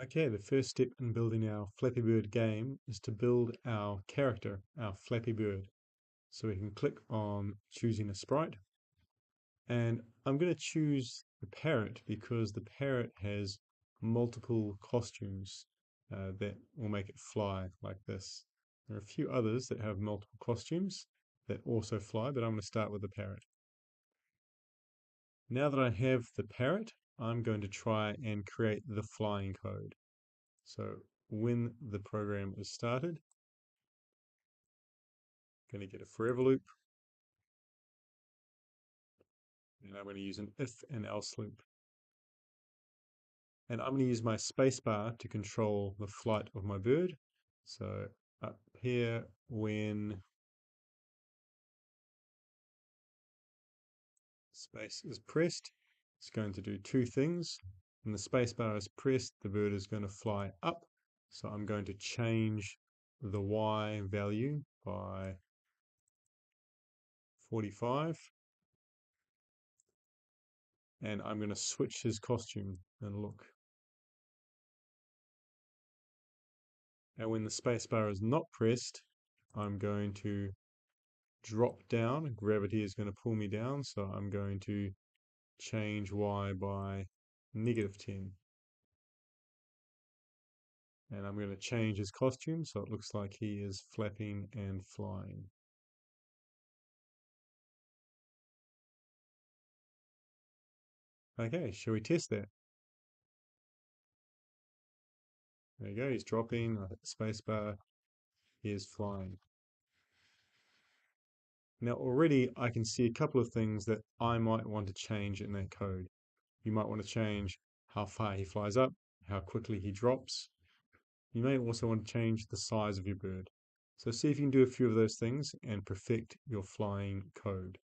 Okay, the first step in building our Flappy Bird game is to build our character, our Flappy Bird. So we can click on choosing a sprite, and I'm going to choose the parrot because the parrot has multiple costumes that will make it fly like this. There are a few others that have multiple costumes that also fly, but I'm going to start with the parrot. Now that I have the parrot, I'm going to try and create the flying code. So when the program is started, I'm going to get a forever loop, and I'm going to use an if and else loop. And I'm going to use my spacebar to control the flight of my bird. So up here, when space is pressed, it's going to do two things. When the spacebar is pressed, the bird is going to fly up. So I'm going to change the Y value by 45. And I'm going to switch his costume and look. And when the spacebar is not pressed, I'm going to drop down. Gravity is going to pull me down, so I'm going to change Y by -10. And I'm going to change his costume so it looks like he is flapping and flying. Okay, shall we test that? There you go, he's dropping, I hit the spacebar, he is flying. Now already I can see a couple of things that I might want to change in that code. You might want to change how far he flies up, how quickly he drops. You may also want to change the size of your bird. So see if you can do a few of those things and perfect your flying code.